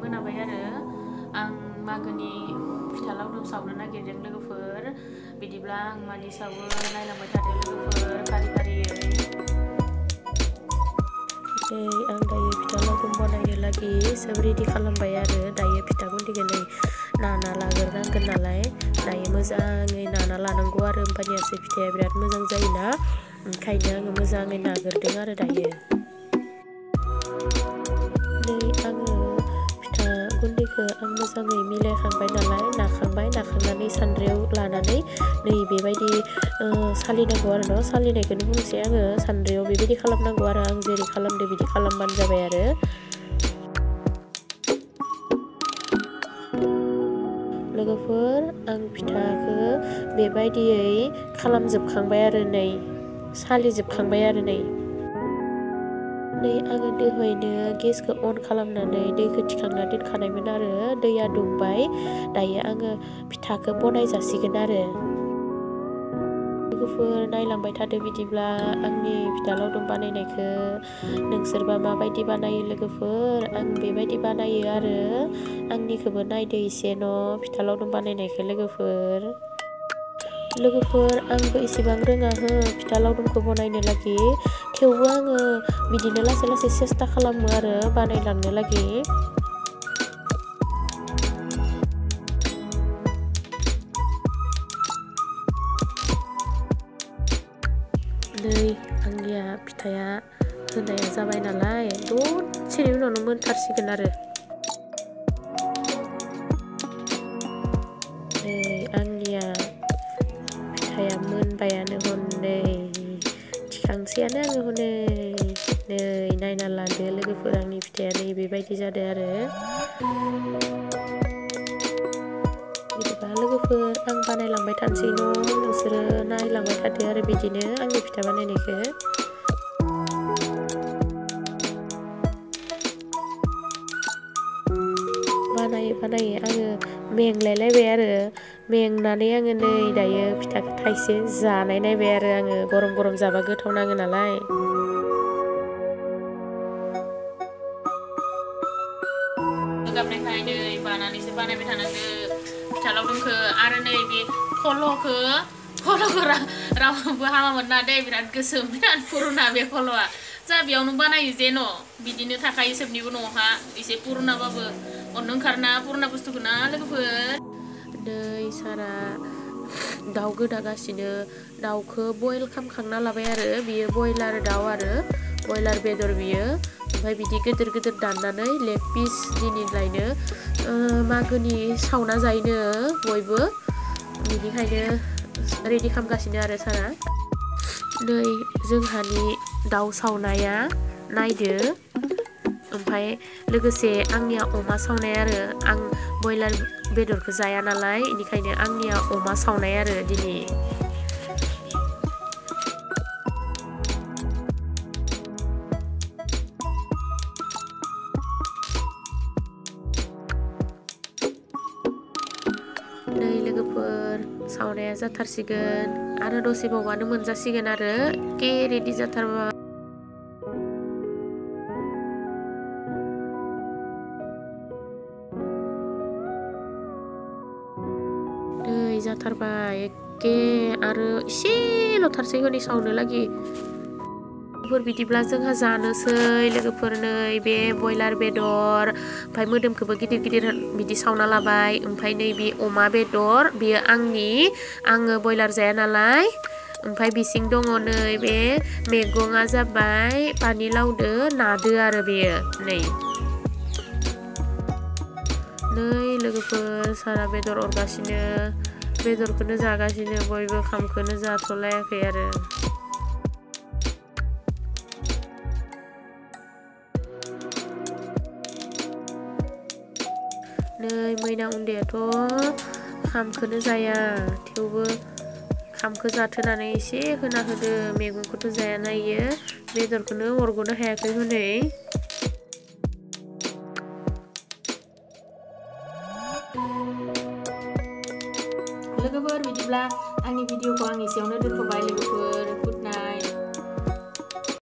मोनाबाय आरो आं मागोनि फिथा लावदुम सावनो नागिरदों लोगोफोर। बिदिब्ला आं मादि सावो नायलांबाय थादो लोगोफोर फारि फारियै। आं दायो फिथा लावदुम बानायनो लागि सोब रेडि खालामबाय आरो दायो फिथा गुन्दैखौ नै नाना लाग्रोनांगोन नालाय दायो मोजाङै नाना लानांगौ आरो होमबानियासो फिथाया बिराद मोजां जायोना, ओंखायनो आङो मोजाङै नाग्रोदों आरो दायो। आङो फिथा गुन्दैखौ आं मोजाङै मिलायखांबाय नालाय नाखांनानै सान्द्रियाव लानानै नै बेबायदि सालिनांगौ आरो न' सालिनायखौनो बुंसै आङो। सान्द्रियाव बेबायदि खालामनांगौ आरो आं जेरै खालामदो बिदि खालामबानो जाबाय आरो। लोगोफोर आं फिथाखौ बेबायदियै खालामजोबखांबाय आरो नै सालिजोबखांबाय आरो नै आङो दहायनो गेसखौ अन खालामनानै दैखौ थिखांना दोनखानायमोन आरो दैया दुंबाय। दायो आङो फिथाखौ बनाय जासिगोन आरो। लोगोफोर नायलांबाय थादो बिदिब्ला आंनि फिथा लावदुम बानायनायखौ। नोंसोरबा माबायदि बानायो लोगोफोर? आं बेबायदि बानायो आरो आंनिखौबो नायदो एसे न' फिथा लावदुम बानायनायखौ लोगोफोर आंबो एसेबां रोङा हो फिथा लावदुमखौ बनायनो लागि, थेवबो आङो बिदिनो लासै लासै सेस्था खालामो आरो बानायलांनो लागि। नै आंनिया फिथाया होनाया जाबाय नालाय दसेनि उनावनो मोनथारसिगोन आरो। नै आंनिया फिथाया मोनबायानो हनै थिखांसैयानो आङो हनै नै नायना लादो लोगोफोर आंनि फिथाया नै बेबायदि जादों आरो। बिदिबा लोगोफोर आं बानायलांबाय थानोसै न' नोंसोरो नायलांबाय थादो आरो बिदिनो आंनि फिथा बानायनायखौ। बानायै आङो मेंलायलायबाय आरो मेंनानै आङो नै दायो फिथाखौ थाइसे जानाय नायबाय आरो आङो गरम गरम जाबा गोथाव नाङो नालाय। गाबनायखाय नै बानानैसो बानायबाय थानांगो फिथा लावदुमखौ आरो नै बे खल'खौ रावबो हामामोन ना दे बिराद गोसोम बिराद पुरुना बे खल'आ जा बेयावनो बानायो जे न' बिदिनो थाखायो सोबनिबो न'हा एसे पुरुनाबाबो अननो ओंखारना पुरुना बुस्थुखौ ना लोगोफोर। नै सारा दाउ गोदागासिनो दाउखौ बयल खालामखांना लाबाय आरो बियो बयलार दाउ आरो बयलार बेदर बियो। ओमफ्राय बिदि गिदिर गिदिर दाननानै लेग पिस दिनैलायनो मागोनि सावना जायोनो बयबो, बिनिखायनो रेडि खालामगासिनो आरो सारा। नै जोंहानि दाउ सावनाया नायदो, ओमफ्राय लोगोसे आंनिया अमा सावनाय आरो आं बयलार बेदरखौ जाया नालाय बेनिखायनो आंनिया अमा सावनाय आरो दिनै। नै लोगोफोर सावनाया जाथारसिगोन आरो दसे बावबानो मोनजासिगोन आरो एखे रेडि जाथारबा। नै जाथारबाय एखे आरो एसेल'थारसै हनै सावनो लागि। बिदिब्ला जोंहा जानोसै लोगोफोर नै बे बयलार बेदर ओमफ्राय मोदोमखौबो गिदिर गिदिर बिदि सावना लाबाय, ओमफ्राय नै बे अमा बेदर बेयो आङो बयलार जाया नालाय। ओमफ्राय बिसिं दङ नै बे मैगङा जाबाय पानिलावदो नादो आरो बेयो नै लोगोफोर सारा बेदर अरगासिनो बेदरखौनो जागासिनो बयबो ओंखामखौनो जाथ'लायाखै आरो। नै मैना उन्दैयाथ' ओंखामखौनो जाया, थेवबो ओंखामखौ जाथोनानै एसे होना होदो, मैगंखौथ' जायाना इयो बेदरखौनो अरग'नो हायाखै हनै। लोगोफोर बिदिब्ला आंनि भिडिअखौ आं एसेयावनो दोनथ'बाय लोगोफोर।